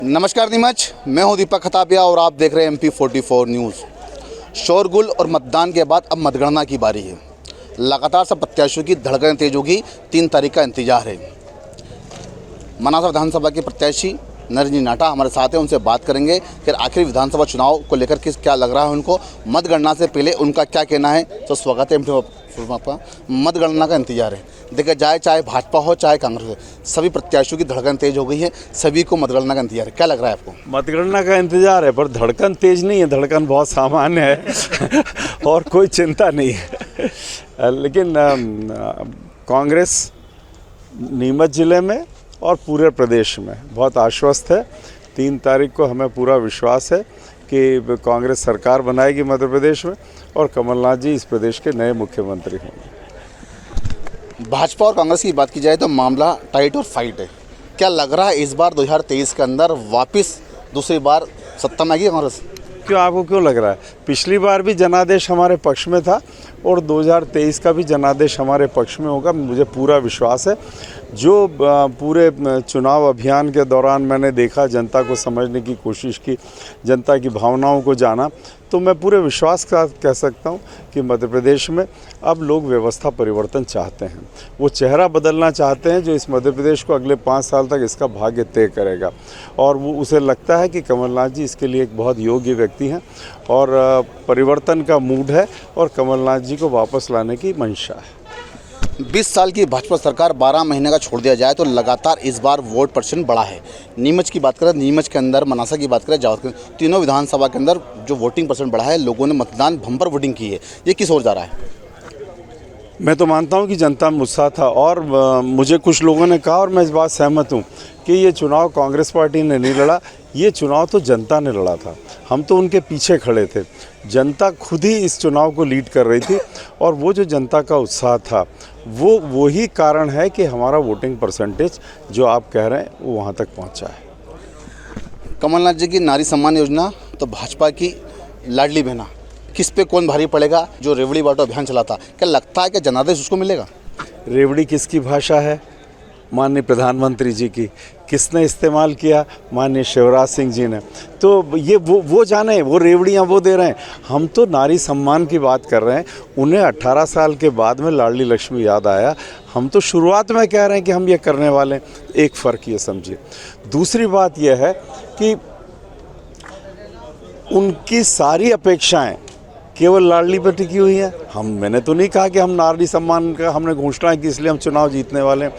नमस्कार नीमच, मैं हूं दीपक खताबिया और आप देख रहे हैं MP44 न्यूज़। शोरगुल और मतदान के बाद अब मतगणना की बारी है। लगातार सब प्रत्याशियों की धड़कन तेज होगी। 3 तारीख का इंतजार है। मनासा विधानसभा के प्रत्याशी नरेंद्र नाटा हमारे साथ हैं, उनसे बात करेंगे कि आखिर विधानसभा चुनाव को लेकर क्या लग रहा है उनको, मतगणना से पहले उनका क्या कहना है। तो स्वागत है आपका। मतगणना का इंतजार है, देखा जाए चाहे भाजपा हो चाहे कांग्रेस हो, सभी प्रत्याशियों की धड़कन तेज हो गई है। सभी को मतगणना का इंतजार है। क्या लग रहा है आपको? मतगणना का इंतजार है, पर धड़कन तेज नहीं है, धड़कन बहुत सामान्य है और कोई चिंता नहीं है। लेकिन कांग्रेस नीमच ज़िले में और पूरे प्रदेश में बहुत आश्वस्त है। 3 तारीख को हमें पूरा विश्वास है कि कांग्रेस सरकार बनाएगी मध्य प्रदेश में और कमलनाथ जी इस प्रदेश के नए मुख्यमंत्री होंगे। भाजपा और कांग्रेस की बात की जाए तो मामला टाइट और फाइट है। क्या लग रहा है इस बार 2023 के अंदर वापस दूसरी बार सत्ता में आएगी कांग्रेस? आपको क्यों लग रहा है? पिछली बार भी जनादेश हमारे पक्ष में था और 2023 का भी जनादेश हमारे पक्ष में होगा, मुझे पूरा विश्वास है। जो पूरे चुनाव अभियान के दौरान मैंने देखा, जनता को समझने की कोशिश की, जनता की भावनाओं को जाना, तो मैं पूरे विश्वास का कह सकता हूं कि मध्य प्रदेश में अब लोग व्यवस्था परिवर्तन चाहते हैं। वो चेहरा बदलना चाहते हैं जो इस मध्य प्रदेश को अगले 5 साल तक इसका भाग्य तय करेगा। और वो उसे लगता है कि कमलनाथ जी इसके लिए एक बहुत योग्य व्यक्ति हैं और परिवर्तन का मूड है और कमलनाथ जी को वापस लाने की मंशा है। 20 साल की भाजपा सरकार 12 महीने का छोड़ दिया जाए तो लगातार इस बार वोट परसेंट बढ़ा है। नीमच की बात करें, नीमच के अंदर, मनासा की बात करें, जावलकर, तीनों विधानसभा के अंदर जो वोटिंग परसेंट बढ़ा है, लोगों ने मतदान बम्पर वोटिंग की है। ये किस ओर जा रहा है? मैं तो मानता हूं कि जनता में उत्साह था और मुझे कुछ लोगों ने कहा और मैं इस बात सहमत हूं कि ये चुनाव कांग्रेस पार्टी ने नहीं लड़ा, ये चुनाव तो जनता ने लड़ा था। हम तो उनके पीछे खड़े थे। जनता खुद ही इस चुनाव को लीड कर रही थी और वो जो जनता का उत्साह था वो ही कारण है कि हमारा वोटिंग परसेंटेज जो आप कह रहे हैं वो वहाँ तक पहुँचा है। कमलनाथ जी की नारी सम्मान योजना तो भाजपा की लाडली बहना, किस पे कौन भारी पड़ेगा? जो रेवड़ी बांटो अभियान चला था, क्या लगता है कि जनादेश उसको मिलेगा? रेवड़ी किसकी भाषा है? माननीय प्रधानमंत्री जी की। किसने इस्तेमाल किया? माननीय शिवराज सिंह जी ने। तो ये वो जाने, वो रेवड़ियाँ वो दे रहे हैं। हम तो नारी सम्मान की बात कर रहे हैं। उन्हें 18 साल के बाद में लाडली लक्ष्मी याद आया। हम तो शुरुआत में कह रहे हैं कि हम ये करने वाले हैं। एक फ़र्क ये समझिए। दूसरी बात यह है कि उनकी सारी अपेक्षाएं केवल लाडली पर टिकी हुई है। मैंने तो नहीं कहा कि हम नारी सम्मान का हमने घोषणा की इसलिए हम चुनाव जीतने वाले हैं।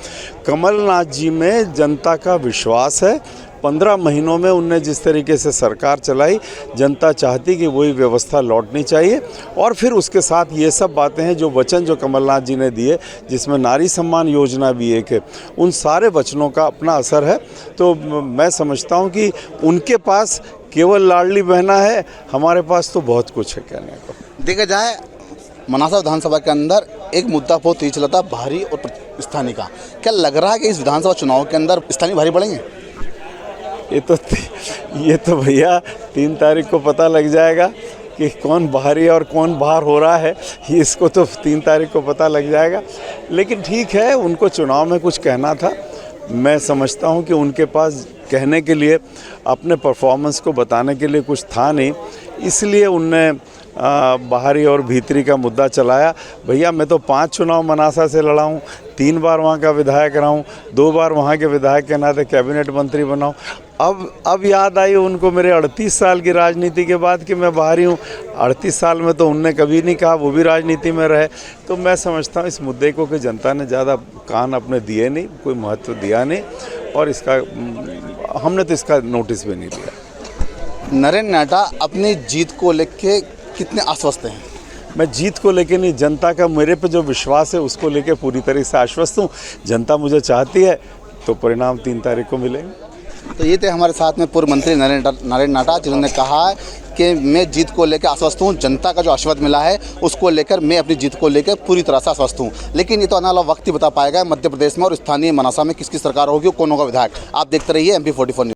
कमलनाथ जी में जनता का विश्वास है। 15 महीनों में उनने जिस तरीके से सरकार चलाई, जनता चाहती कि वही व्यवस्था लौटनी चाहिए। और फिर उसके साथ ये सब बातें हैं जो वचन जो कमलनाथ जी ने दिए, जिसमें नारी सम्मान योजना भी एक है, उन सारे वचनों का अपना असर है। तो मैं समझता हूँ कि उनके पास केवल लाडली बहना है, हमारे पास तो बहुत कुछ है कहने को। देखा जाए मनासा विधानसभा के अंदर एक मुद्दा बहुत तेज चला था, भारी और स्थानीय का। क्या लग रहा है कि इस विधानसभा चुनाव के अंदर स्थानीय भारी पड़ेंगे? ये तो भैया 3 तारीख को पता लग जाएगा कि कौन बाहरी और कौन बाहर हो रहा है। इसको तो 3 तारीख को पता लग जाएगा। लेकिन ठीक है, उनको चुनाव में कुछ कहना था। मैं समझता हूं कि उनके पास कहने के लिए, अपने परफॉर्मेंस को बताने के लिए कुछ था नहीं, इसलिए उनने बाहरी और भीतरी का मुद्दा चलाया। भैया मैं तो 5 चुनाव मनासा से लड़ा हूँ, 3 बार वहाँ का विधायक रहा हूँ, 2 बार वहाँ के विधायक के नाते कैबिनेट मंत्री बना हूँ। अब याद आई उनको मेरे 38 साल की राजनीति के बाद कि मैं बाहरी हूँ। 38 साल में तो उनने कभी नहीं कहा, वो भी राजनीति में रहे। तो मैं समझता हूँ इस मुद्दे को कि जनता ने ज़्यादा कान अपने दिए नहीं, कोई महत्व दिया नहीं और इसका हमने तो इसका नोटिस भी नहीं लिया। नरेंद्र नाटा अपनी जीत को लेके कितने आश्वस्त हैं? मैं जीत को लेके नहीं, जनता का मेरे पे जो विश्वास है उसको लेके पूरी तरह से आश्वस्त हूँ। जनता मुझे चाहती है तो परिणाम 3 तारीख को मिलेंगे। तो ये थे हमारे साथ में पूर्व मंत्री नरेंद्र नाटा, जिन्होंने कहा कि मैं जीत को लेकर आश्वस्त हूँ। जनता का जो आशीर्वाद मिला है उसको लेकर मैं अपनी जीत को लेकर पूरी तरह से आश्वस्त हूँ। लेकिन ये तो आने वाला वक्त ही बता पाएगा मध्य प्रदेश में और स्थानीय मनासा में किसकी सरकार होगी, कौन होगा विधायक। आप देखते रहिए MP44 न्यूज़।